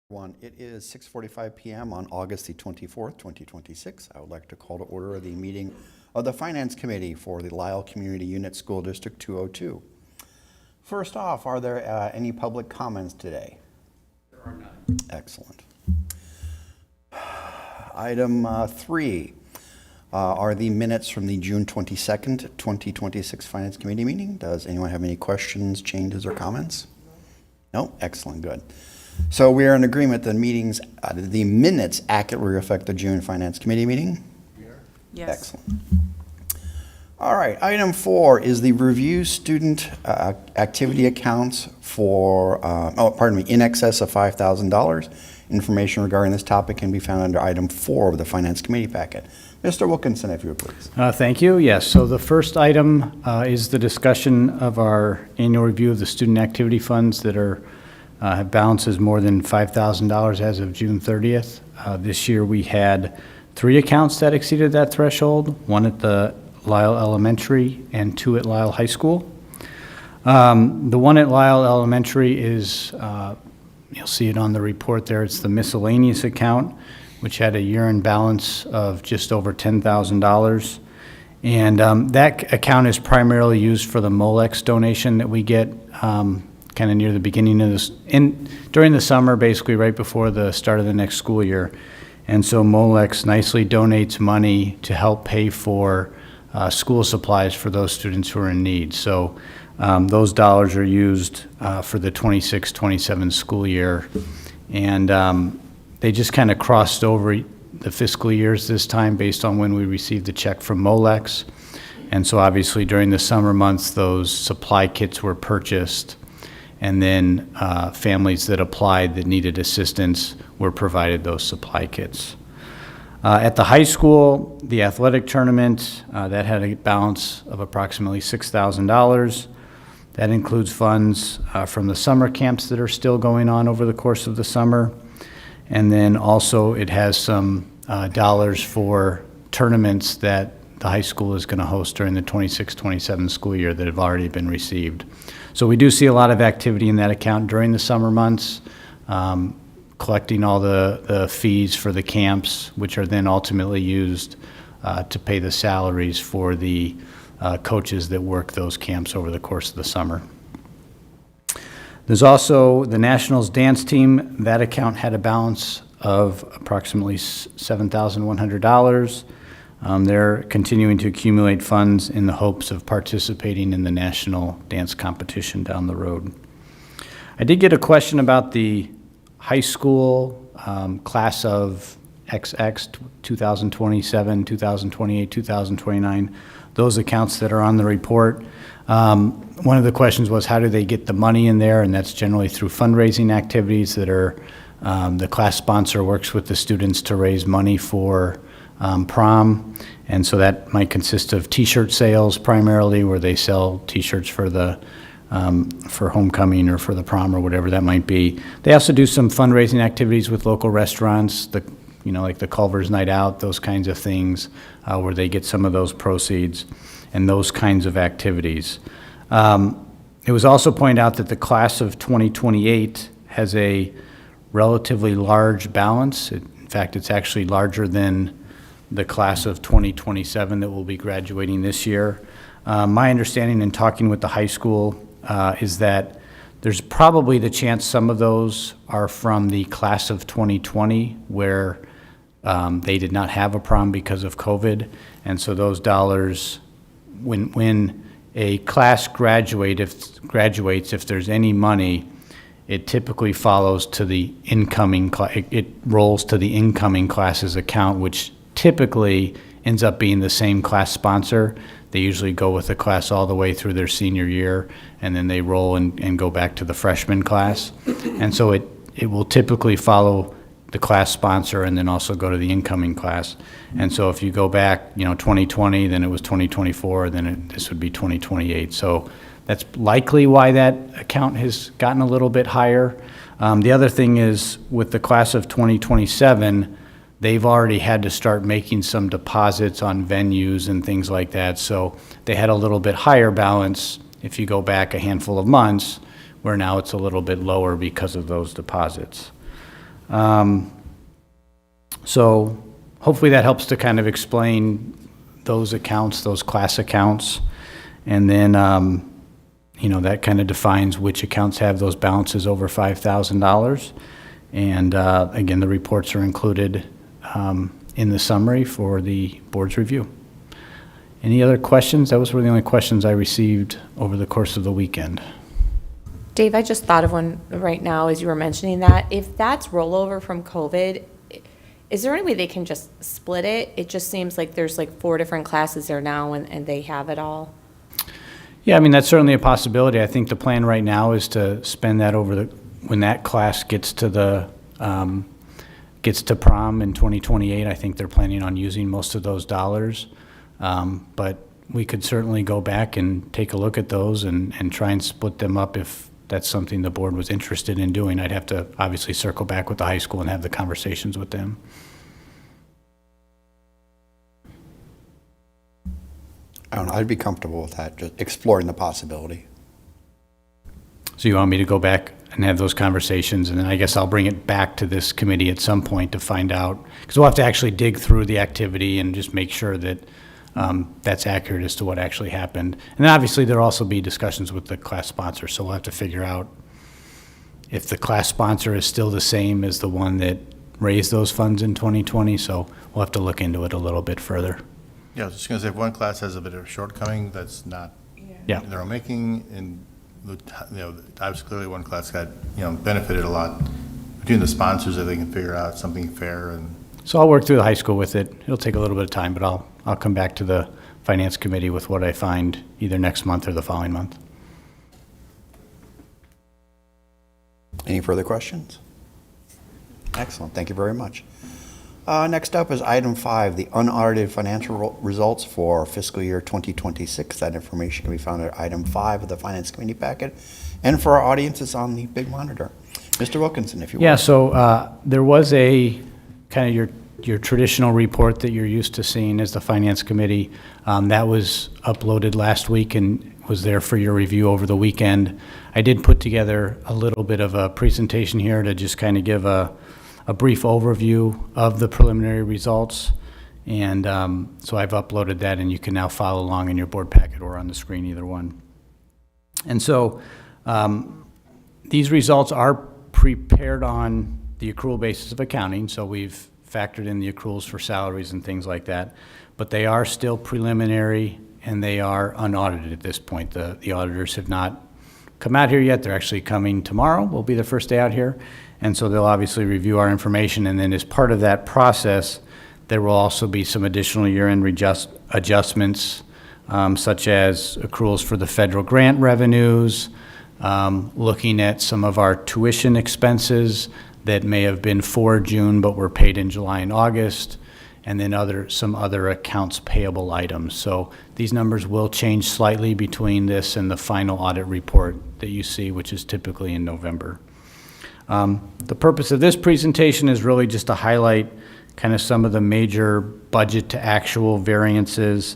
It is 6:45 p.m. on August the 24th, 2026. I would like to call to order the meeting of the Finance Committee for the Lisle Community Unit School District 202. First off, are there any public comments today? There are none. Excellent. Item 3 are the minutes from the June 22nd, 2026 Finance Committee meeting. Does anyone have any questions, changes, or comments? No? Excellent, good. So we are in agreement that the minutes accurately reflect the June Finance Committee meeting? Yes. Excellent. All right, item 4 is the review student activity accounts for, in excess of $5,000. Information regarding this topic can be found under item 4 of the Finance Committee packet. Mr. Wilkinson, if you would please. Thank you. Yes, so the first item is the discussion of our annual review of the student activity funds that have balances more than $5,000 as of June 30th. This year we had 3 accounts that exceeded that threshold, 1 at the Lisle Elementary and 2 at Lisle High School. The one at Lisle Elementary is, you'll see it on the report there, it's the miscellaneous account, which had a year-end balance of just over $10,000. And that account is primarily used for the Molex donation that we get kind of near the beginning of this, during the summer, basically right before the start of the next school year. And so Molex nicely donates money to help pay for school supplies for those students who are in need. So those dollars are used for the 26-27 school year. And they just kind of crossed over the fiscal years this time based on when we received the check from Molex. And so obviously during the summer months, those supply kits were purchased. And then families that applied that needed assistance were provided those supply kits. At the high school, the athletic tournament, that had a balance of approximately $6,000. That includes funds from the summer camps that are still going on over the course of the summer. And then also it has some dollars for tournaments that the high school is going to host during the 26-27 school year that have already been received. So we do see a lot of activity in that account during the summer months, collecting all the fees for the camps, which are then ultimately used to pay the salaries for the coaches that work those camps over the course of the summer. There's also the Nationals dance team. That account had a balance of approximately $7,100. They're continuing to accumulate funds in the hopes of participating in the national dance competition down the road. I did get a question about the high school class of XX 2027, 2028, 2029, those accounts that are on the report. One of the questions was, how do they get the money in there? And that's generally through fundraising activities that are, the class sponsor works with the students to raise money for prom, and so that might consist of t-shirt sales primarily, where they sell t-shirts for the for homecoming or for the prom or whatever that might be. They also do some fundraising activities with local restaurants, like the Culver's Night Out, those kinds of things, where they get some of those proceeds and those kinds of activities. It was also pointed out that the class of 2028 has a relatively large balance. In fact, it's actually larger than the class of 2027 that will be graduating this year. My understanding in talking with the high school is that there's probably the chance some of those are from the class of 2020 where they did not have a prom because of COVID. And so those dollars, when a class graduates, if there's any money, it typically follows to the incoming, it rolls to the incoming class's account, which typically ends up being the same class sponsor. They usually go with the class all the way through their senior year, and then they roll and go back to the freshman class. And so it will typically follow the class sponsor and then also go to the incoming class. And so if you go back, 2020, then it was 2024, then this would be 2028. So that's likely why that account has gotten a little bit higher. The other thing is with the class of 2027, they've already had to start making some deposits on venues and things like that. So they had a little bit higher balance if you go back a handful of months, where now it's a little bit lower because of those deposits. So hopefully that helps to kind of explain those accounts, those class accounts. And then, that kind of defines which accounts have those balances over $5,000. And again, the reports are included in the summary for the board's review. Any other questions? Those were the only questions I received over the course of the weekend. Dave, I just thought of one right now as you were mentioning that. If that's rollover from COVID, is there any way they can just split it? It just seems like there's like 4 different classes there now and they have it all. Yeah, I mean, that's certainly a possibility. I think the plan right now is to spend that when that class gets to gets to prom in 2028. I think they're planning on using most of those dollars. But we could certainly go back and take a look at those and try and split them up if that's something the board was interested in doing. I'd have to obviously circle back with the high school and have the conversations with them. I don't know, I'd be comfortable with that, just exploring the possibility. So you want me to go back and have those conversations, and then I guess I'll bring it back to this committee at some point to find out, because we'll have to actually dig through the activity and just make sure that that's accurate as to what actually happened. And then obviously there'll also be discussions with the class sponsor, so we'll have to figure out if the class sponsor is still the same as the one that raised those funds in 2020, so we'll have to look into it a little bit further. Yeah, I was just going to say, if one class has a bit of a shortcoming that's not Yeah. their own making, and, obviously clearly one class got, benefited a lot between the sponsors, that they can figure out something fair. And So I'll work through the high school with it. It'll take a little bit of time, but I'll come back to the finance committee with what I find either next month or the following month. Any further questions? Excellent, thank you very much. Next up is item 5, the unaudited financial results for fiscal year 2026. That information can be found at item 5 of the Finance Committee packet. And for our audience, it's on the big monitor. Mr. Wilkinson, if you will. Yeah, so there was a kind of your traditional report that you're used to seeing as the Finance Committee. That was uploaded last week and was there for your review over the weekend. I did put together a little bit of a presentation here to just kind of give a brief overview of the preliminary results. And so I've uploaded that, and you can now follow along in your board packet or on the screen, either one. And so these results are prepared on the accrual basis of accounting, so we've factored in the accruals for salaries and things like that, but they are still preliminary and they are unaudited at this point. The auditors have not come out here yet. They're actually coming tomorrow, will be the first day out here. And so they'll obviously review our information, and then as part of that process, there will also be some additional year-end adjustments, such as accruals for the federal grant revenues, looking at some of our tuition expenses that may have been for June but were paid in July and August, and then some other accounts payable items. So these numbers will change slightly between this and the final audit report that you see, which is typically in November. The purpose of this presentation is really just to highlight kind of some of the major budget to actual variances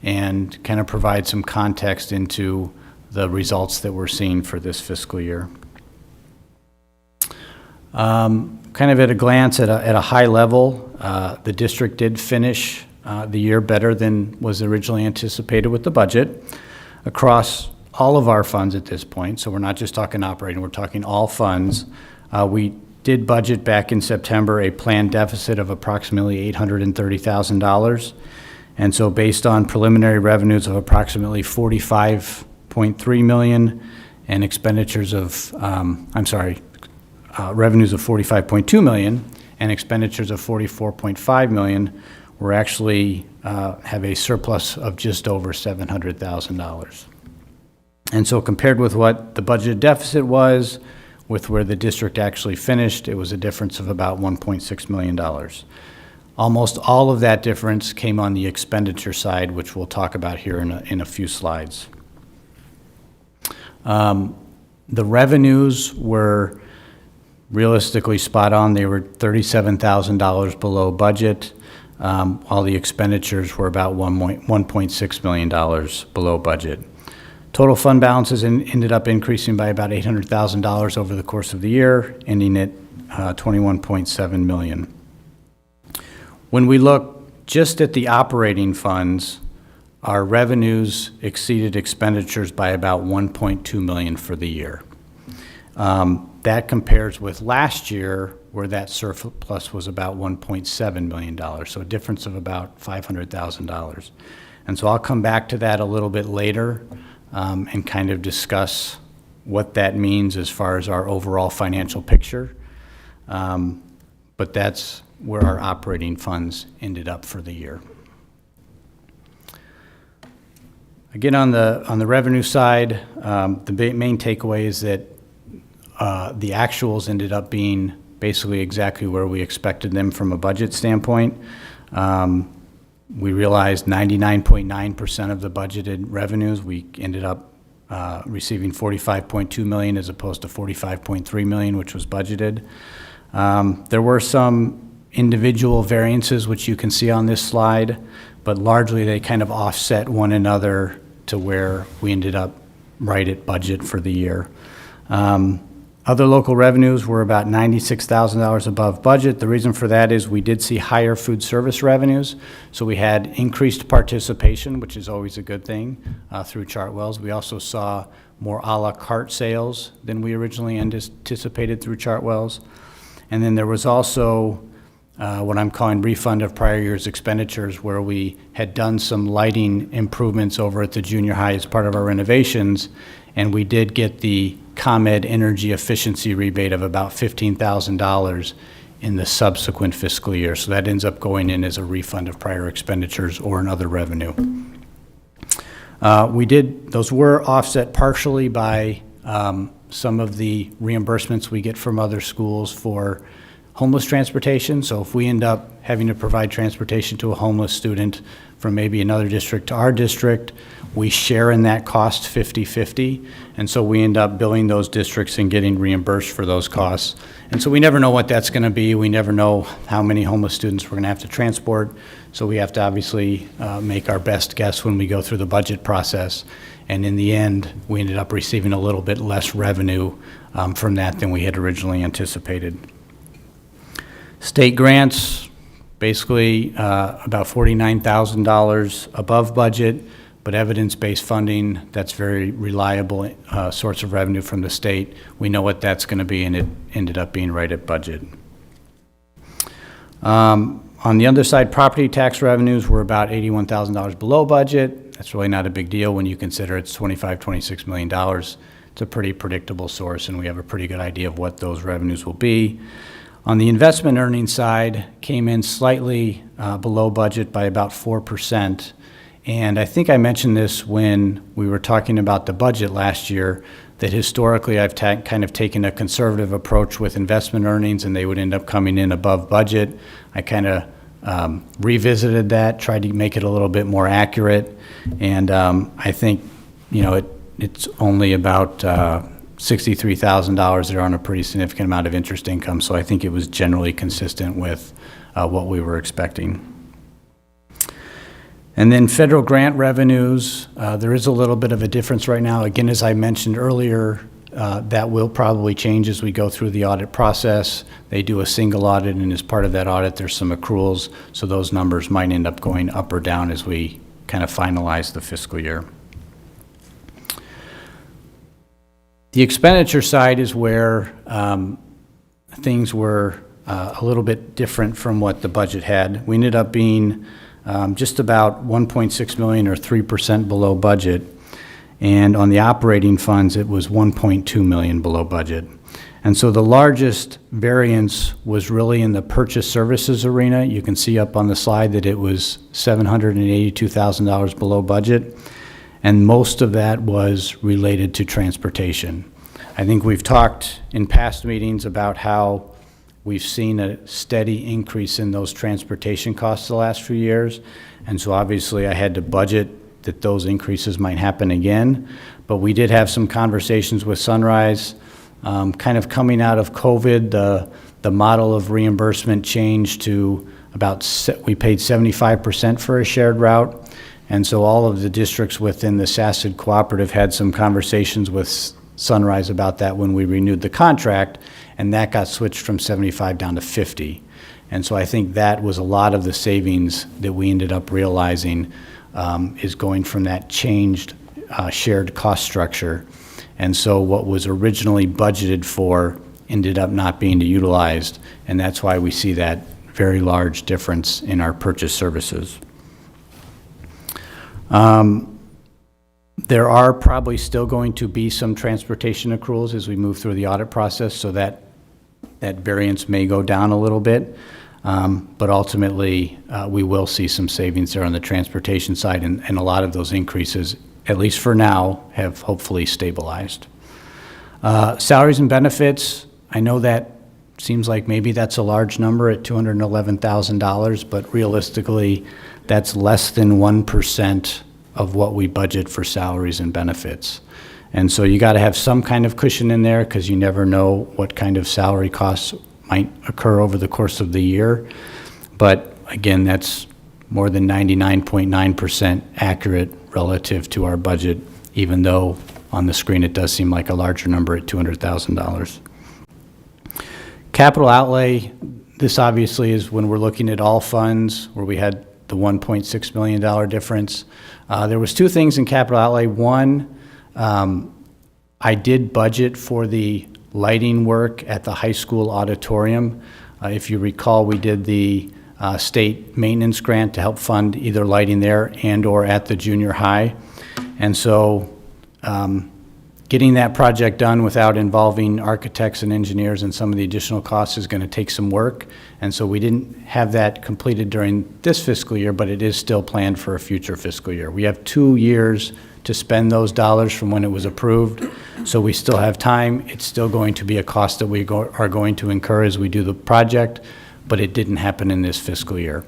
and kind of provide some context into the results that we're seeing for this fiscal year. Kind of at a glance, at a high level, the district did finish the year better than was originally anticipated with the budget across all of our funds at this point. So we're not just talking operating, we're talking all funds. We did budget back in September a planned deficit of approximately $830,000. And so based on preliminary revenues of approximately $45.3 million and expenditures of, revenues of $45.2 million and expenditures of $44.5 million, we're actually have a surplus of just over $700,000. And so compared with what the budgeted deficit was, with where the district actually finished, it was a difference of about $1.6 million. Almost all of that difference came on the expenditure side, which we'll talk about here in a few slides. The revenues were realistically spot on. They were $37,000 below budget, while the expenditures were about $1.6 million below budget. Total fund balances ended up increasing by about $800,000 over the course of the year, ending at 21.7 million. When we look just at the operating funds, our revenues exceeded expenditures by about 1.2 million for the year. That compares with last year, where that surplus was about $1.7 million, so a difference of about $500,000. And so I'll come back to that a little bit later and kind of discuss what that means as far as our overall financial picture. But that's where our operating funds ended up for the year. Again, on the revenue side, the main takeaway is that the actuals ended up being basically exactly where we expected them from a budget standpoint. We realized 99.9% of the budgeted revenues. We ended up receiving 45.2 million as opposed to 45.3 million, which was budgeted. There were some individual variances, which you can see on this slide, but largely they kind of offset one another to where we ended up right at budget for the year. Other local revenues were about $96,000 above budget. The reason for that is we did see higher food service revenues, so we had increased participation, which is always a good thing, through Chartwells. We also saw more a la carte sales than we originally anticipated through Chartwells. And then there was also what I'm calling refund of prior year's expenditures, where we had done some lighting improvements over at the junior high as part of our renovations, and we did get the ComEd energy efficiency rebate of about $15,000 in the subsequent fiscal year. So that ends up going in as a refund of prior expenditures or another revenue. Those were offset partially by some of the reimbursements we get from other schools for homeless transportation. So if we end up having to provide transportation to a homeless student from maybe another district to our district, we share in that cost 50-50. And so we end up billing those districts and getting reimbursed for those costs. And so we never know what that's going to be. We never know how many homeless students we're going to have to transport. So we have to obviously make our best guess when we go through the budget process. And in the end, we ended up receiving a little bit less revenue from that than we had originally anticipated. State grants, basically about $49,000 above budget, but evidence-based funding, that's very reliable source of revenue from the state. We know what that's going to be, and it ended up being right at budget. On the other side, property tax revenues were about $81,000 below budget. That's really not a big deal when you consider it's $26 million. It's a pretty predictable source, and we have a pretty good idea of what those revenues will be. On the investment earnings side, came in slightly below budget by about 4%. And I think I mentioned this when we were talking about the budget last year, that historically I've kind of taken a conservative approach with investment earnings, and they would end up coming in above budget. I kind of revisited that, tried to make it a little bit more accurate, and I think, it's only about $63,000 there on a pretty significant amount of interest income, so I think it was generally consistent with what we were expecting. And then federal grant revenues, there is a little bit of a difference right now. Again, as I mentioned earlier, that will probably change as we go through the audit process. They do a single audit, and as part of that audit, there's some accruals, so those numbers might end up going up or down as we kind of finalize the fiscal year. The expenditure side is where things were a little bit different from what the budget had. We ended up being just about 1.6 million or 3% below budget. And on the operating funds, it was 1.2 million below budget. And so the largest variance was really in the purchase services arena. You can see up on the slide that it was $782,000 below budget. And most of that was related to transportation. I think we've talked in past meetings about how we've seen a steady increase in those transportation costs the last few years, and so obviously I had to budget that those increases might happen again. But we did have some conversations with Sunrise. Kind of coming out of COVID, the model of reimbursement changed to we paid 75% for a shared route, and so all of the districts within the SACID cooperative had some conversations with Sunrise about that when we renewed the contract, and that got switched from 75 down to 50. And so I think that was a lot of the savings that we ended up realizing is going from that changed shared cost structure. And so what was originally budgeted for ended up not being utilized, and that's why we see that very large difference in our purchase services. There are probably still going to be some transportation accruals as we move through the audit process, so that variance may go down a little bit. But ultimately, we will see some savings there on the transportation side, and a lot of those increases, at least for now, have hopefully stabilized. Salaries and benefits, I know that seems like maybe that's a large number at $211,000, but realistically, that's less than 1% of what we budget for salaries and benefits. And so you got to have some kind of cushion in there because you never know what kind of salary costs might occur over the course of the year. But again, that's more than 99.9% accurate relative to our budget, even though on the screen it does seem like a larger number at $200,000. Capital outlay, this obviously is when we're looking at all funds where we had the $1.6 million difference. There was two things in capital outlay. One, I did budget for the lighting work at the high school auditorium. If you recall, we did the state maintenance grant to help fund either lighting there and or at the junior high. And so getting that project done without involving architects and engineers and some of the additional costs is going to take some work. And so we didn't have that completed during this fiscal year, but it is still planned for a future fiscal year. We have 2 years to spend those dollars from when it was approved, so we still have time. It's still going to be a cost that we are going to incur as we do the project, but it didn't happen in this fiscal year.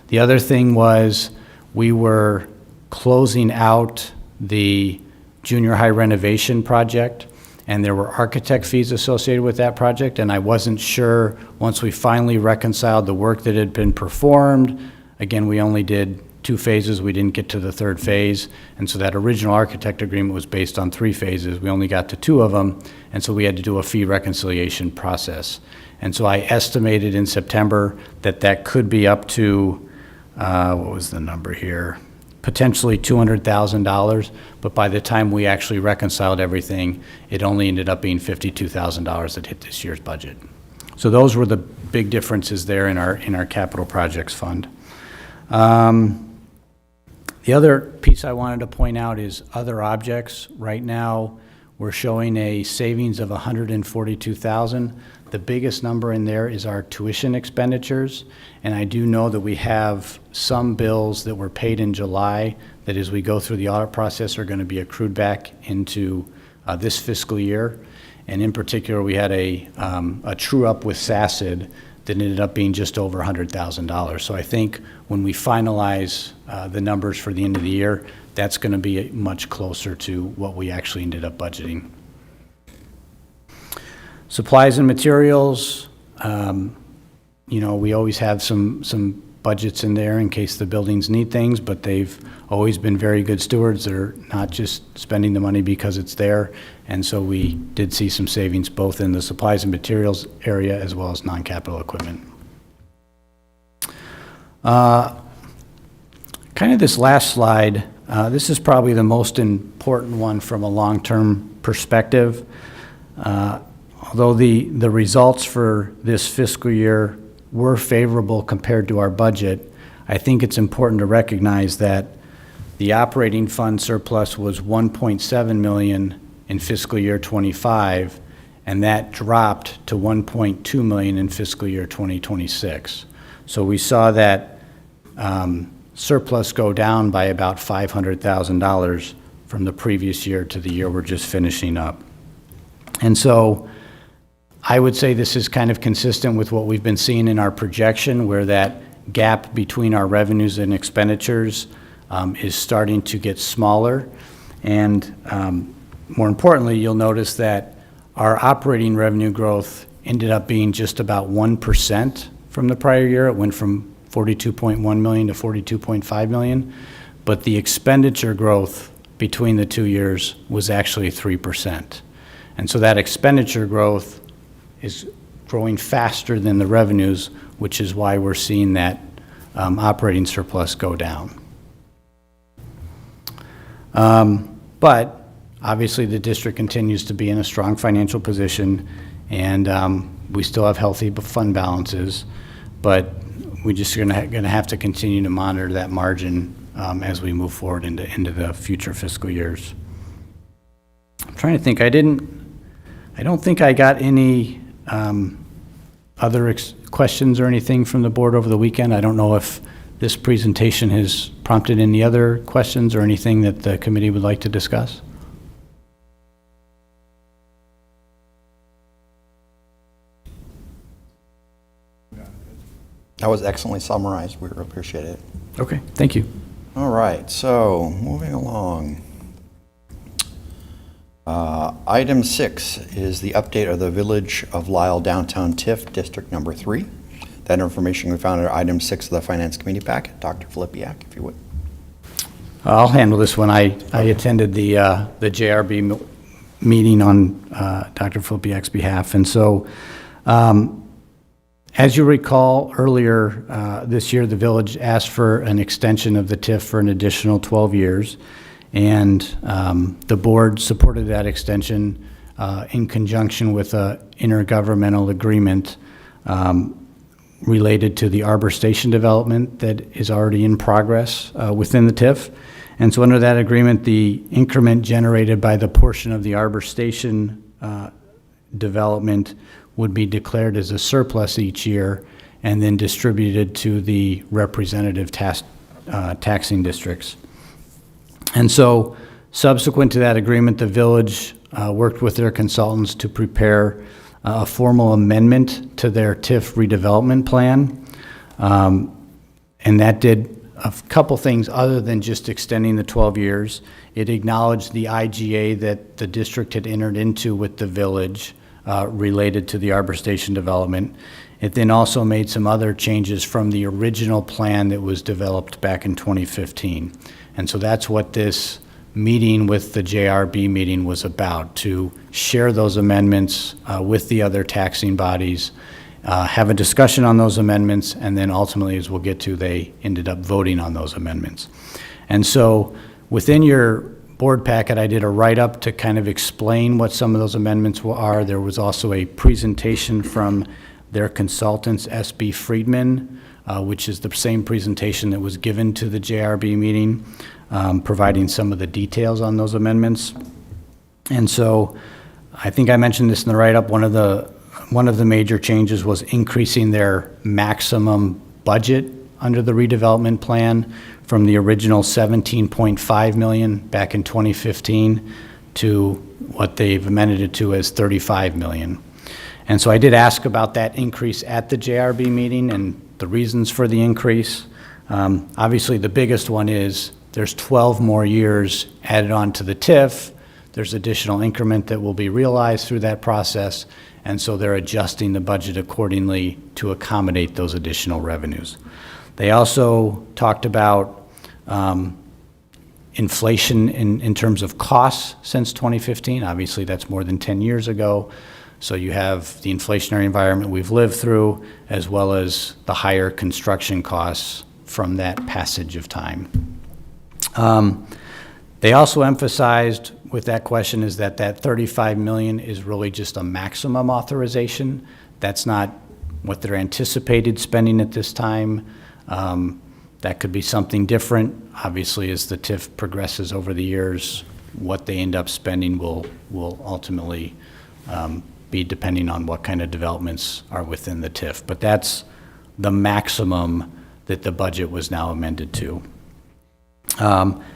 The other thing was we were closing out the junior high renovation project, and there were architect fees associated with that project, and I wasn't sure once we finally reconciled the work that had been performed. Again, we only did 2 phases. We didn't get to the 3rd phase, and so that original architect agreement was based on 3 phases. We only got to 2 of them, and so we had to do a fee reconciliation process. And so I estimated in September that that could be up to, what was the number here? Potentially $200,000, but by the time we actually reconciled everything, it only ended up being $52,000 that hit this year's budget. So those were the big differences there in our capital projects fund. The other piece I wanted to point out is other objects. Right now, we're showing a savings of $142,000. The biggest number in there is our tuition expenditures, and I do know that we have some bills that were paid in July that as we go through the audit process are going to be accrued back into this fiscal year. And in particular, we had a true-up with SACID that ended up being just over $100,000. So I think when we finalize the numbers for the end of the year, that's going to be much closer to what we actually ended up budgeting. Supplies and materials, you know, we always have some budgets in there in case the buildings need things, but they've always been very good stewards. They're not just spending the money because it's there. And so we did see some savings both in the supplies and materials area as well as non-capital equipment. Kind of this last slide, this is probably the most important one from a long-term perspective. Although the results for this fiscal year were favorable compared to our budget, I think it's important to recognize that the operating fund surplus was $1.7 million in fiscal year 25, and that dropped to $1.2 million in fiscal year 2026. So we saw that surplus go down by about $500,000 from the previous year to the year we're just finishing up. And so I would say this is kind of consistent with what we've been seeing in our projection, where that gap between our revenues and expenditures is starting to get smaller. And more importantly, you'll notice that our operating revenue growth ended up being just about 1% from the prior year. It went from $42.1 million to $42.5 million, but the expenditure growth between the 2 years was actually 3%. And so that expenditure growth is growing faster than the revenues, which is why we're seeing that operating surplus go down. But obviously, the district continues to be in a strong financial position, and we still have healthy fund balances, but we're just going to have to continue to monitor that margin as we move forward into the future fiscal years. I'm trying to think. I don't think I got any other questions or anything from the board over the weekend. I don't know if this presentation has prompted any other questions or anything that the committee would like to discuss. That was excellently summarized. We appreciate it. Okay, thank you. All right, so moving along. Item 6 is the update of the Village of Lisle Downtown TIF District Number 3. That information we found under item 6 of the Finance Committee packet. Dr. Filipiak, if you would. I'll handle this one. I attended the JRB meeting on Dr. Filipiak's behalf. And so, as you recall, earlier this year, the village asked for an extension of the TIF for an additional 12 years. And the board supported that extension in conjunction with an intergovernmental agreement related to the Arbor Station development that is already in progress within the TIF. And so under that agreement, the increment generated by the portion of the Arbor Station development would be declared as a surplus each year and then distributed to the representative taxing districts. And so subsequent to that agreement, the village worked with their consultants to prepare a formal amendment to their TIF redevelopment plan. And that did a couple things other than just extending the 12 years. It acknowledged the IGA that the district had entered into with the village related to the Arbor Station development. It then also made some other changes from the original plan that was developed back in 2015. And so that's what this meeting with the JRB meeting was about, to share those amendments with the other taxing bodies, have a discussion on those amendments, and then ultimately, as we'll get to, they ended up voting on those amendments. And so within your board packet, I did a write-up to kind of explain what some of those amendments are. There was also a presentation from their consultants, SB Friedman, which is the same presentation that was given to the JRB meeting, providing some of the details on those amendments. And so I think I mentioned this in the write-up. One of the major changes was increasing their maximum budget under the redevelopment plan from the original $17.5 million back in 2015 to what they've amended it to as $35 million. And so I did ask about that increase at the JRB meeting and the reasons for the increase. Obviously, the biggest one is there's 12 more years added on to the TIF. There's additional increment that will be realized through that process, and so they're adjusting the budget accordingly to accommodate those additional revenues. They also talked about inflation in terms of costs since 2015. Obviously, that's more than 10 years ago. So you have the inflationary environment we've lived through, as well as the higher construction costs from that passage of time. They also emphasized with that question is that $35 million is really just a maximum authorization. That's not what they're anticipated spending at this time. That could be something different. Obviously, as the TIF progresses over the years, what they end up spending will ultimately be depending on what kind of developments are within the TIF. But that's the maximum that the budget was now amended to.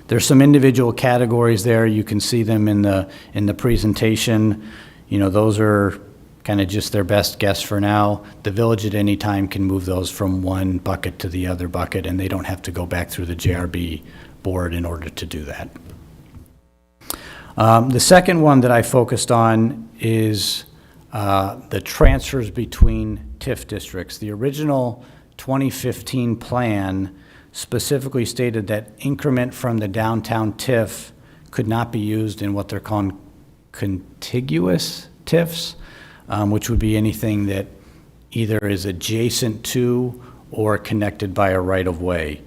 There's some individual categories there. You can see them in the presentation. You know, those are kind of just their best guess for now. The village at any time can move those from one bucket to the other bucket, and they don't have to go back through the JRB board in order to do that. The second one that I focused on is the transfers between TIF districts. The original 2015 plan specifically stated that increment from the downtown TIF could not be used in what they're calling contiguous TIFs, which would be anything that either is adjacent to or connected by a right-of-way.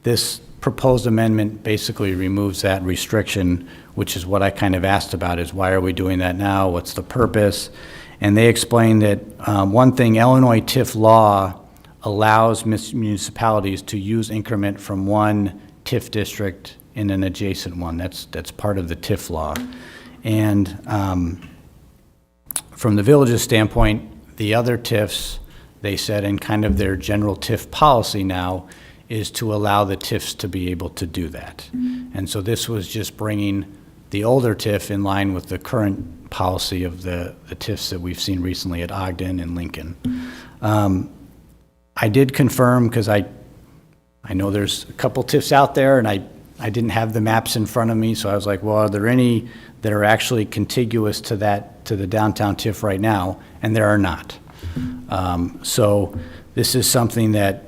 This proposed amendment basically removes that restriction, which is what I kind of asked about, is why are we doing that now? What's the purpose? And they explained that one thing, Illinois TIF law allows municipalities to use increment from one TIF district in an adjacent one. That's part of the TIF law. And from the village's standpoint, the other TIFs, they said, in kind of their general TIF policy now, is to allow the TIFs to be able to do that. And so this was just bringing the older TIF in line with the current policy of the TIFs that we've seen recently at Ogden and Lincoln. I did confirm, because I know there's a couple TIFs out there, and I didn't have the maps in front of me, so I was like, well, are there any that are actually contiguous to the downtown TIF right now? And there are not. So this is something that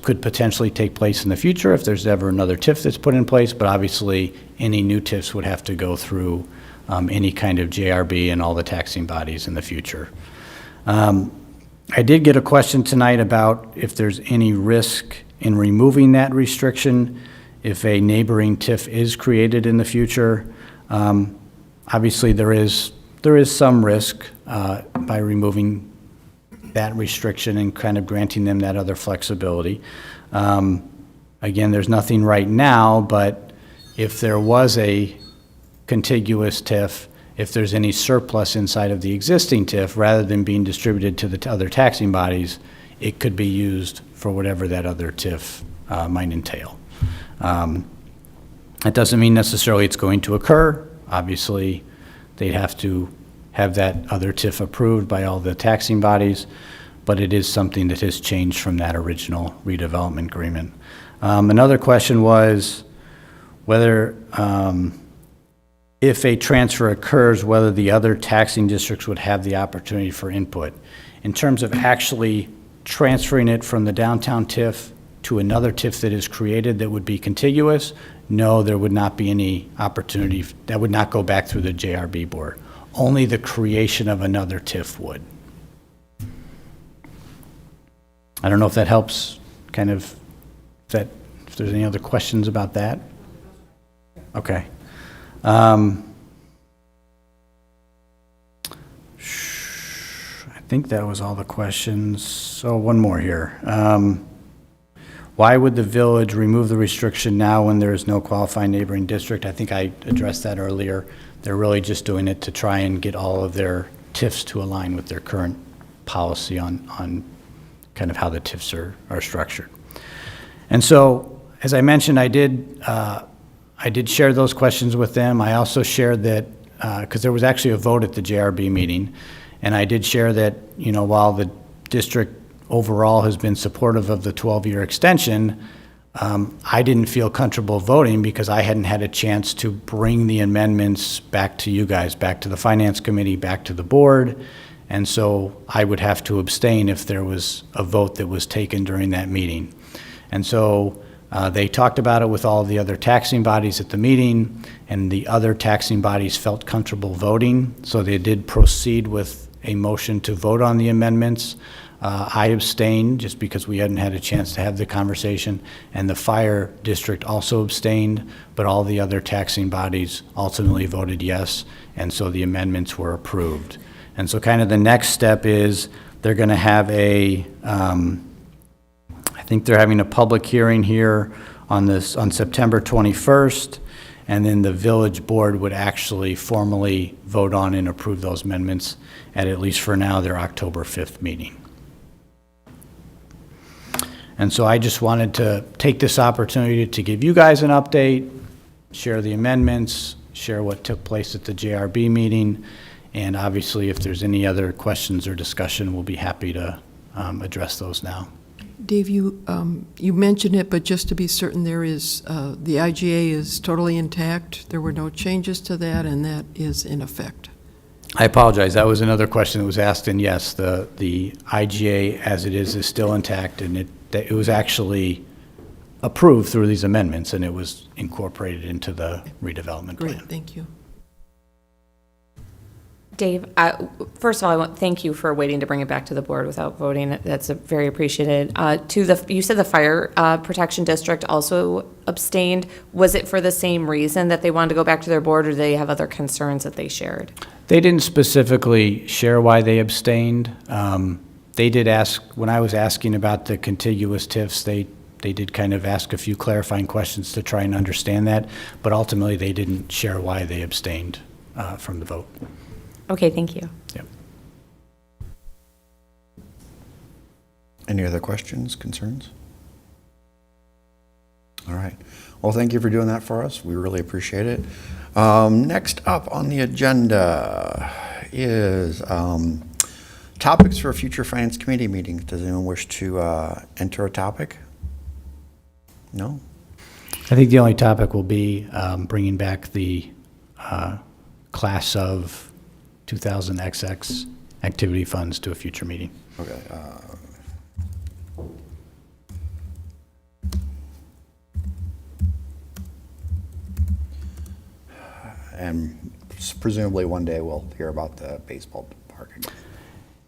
could potentially take place in the future if there's ever another TIF that's put in place, but obviously any new TIFs would have to go through any kind of JRB and all the taxing bodies in the future. I did get a question tonight about if there's any risk in removing that restriction if a neighboring TIF is created in the future. Obviously, there is some risk by removing that restriction and kind of granting them that other flexibility. Again, there's nothing right now, but if there was a contiguous TIF, if there's any surplus inside of the existing TIF, rather than being distributed to the other taxing bodies, it could be used for whatever that other TIF might entail. That doesn't mean necessarily it's going to occur. Obviously, they'd have to have that other TIF approved by all the taxing bodies, but it is something that has changed from that original redevelopment agreement. Another question was whether, if a transfer occurs, whether the other taxing districts would have the opportunity for input. In terms of actually transferring it from the downtown TIF to another TIF that is created that would be contiguous, no, there would not be any opportunity. That would not go back through the JRB board. Only the creation of another TIF would. I don't know if that helps, kind of, if there's any other questions about that. Okay. I think that was all the questions. So one more here. Why would the village remove the restriction now when there is no qualifying neighboring district? I think I addressed that earlier. They're really just doing it to try and get all of their TIFs to align with their current policy on kind of how the TIFs are structured. And so, as I mentioned, I did share those questions with them. I also shared that, because there was actually a vote at the JRB meeting, and I did share that, while the district overall has been supportive of the 12-year extension, I didn't feel comfortable voting because I hadn't had a chance to bring the amendments back to you guys, back to the Finance Committee, back to the board, and so I would have to abstain if there was a vote that was taken during that meeting. And so they talked about it with all the other taxing bodies at the meeting, and the other taxing bodies felt comfortable voting, so they did proceed with a motion to vote on the amendments. I abstained just because we hadn't had a chance to have the conversation, and the fire district also abstained, but all the other taxing bodies ultimately voted yes, and so the amendments were approved. And so kind of the next step is they're going to have I think they're having a public hearing here on September 21st, and then the village board would actually formally vote on and approve those amendments at least for now, their October 5th meeting. And so I just wanted to take this opportunity to give you guys an update, share the amendments, share what took place at the JRB meeting, and obviously if there's any other questions or discussion, we'll be happy to address those now. Dave, you mentioned it, but just to be certain, there is, the IGA is totally intact. There were no changes to that, and that is in effect. I apologize. That was another question that was asked, and yes, the IGA as it is still intact, and it was actually approved through these amendments, and it was incorporated into the redevelopment Great, plan. thank you. Dave, first of all, I want, thank you for waiting to bring it back to the board without voting. That's very appreciated. You said the fire protection district also abstained. Was it for the same reason that they wanted to go back to their board, or do they have other concerns that they shared? They didn't specifically share why they abstained. They did ask, when I was asking about the contiguous TIFs, they did kind of ask a few clarifying questions to try and understand that, but ultimately they didn't share why they abstained from the vote. Okay, thank you. Yep. Any other questions, concerns? All right. Well, thank you for doing that for us. We really appreciate it. Next up on the agenda is topics for future Finance Committee meetings. Does anyone wish to enter a topic? No? I think the only topic will be bringing back the class of 2000XX activity funds to a future meeting. Okay. And presumably one day we'll hear about the baseball park again.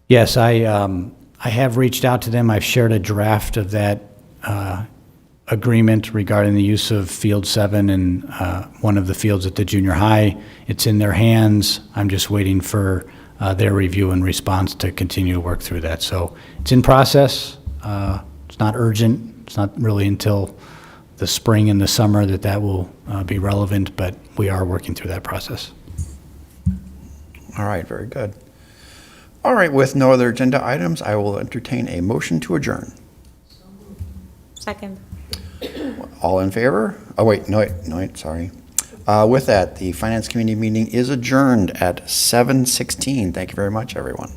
Yes, I have reached out to them. I've shared a draft of that agreement regarding the use of Field 7 and one of the fields at the junior high. It's in their hands. I'm just waiting for their review and response to continue to work through that. So it's in process. It's not urgent. It's not really until the spring and the summer that will be relevant, but we are working through that process. All right, very good. All right, with no other agenda items, I will entertain a motion to adjourn. Second. All in favor? Oh, wait, no, sorry. With that, the Finance Committee meeting is adjourned at 7:16. Thank you very much, everyone.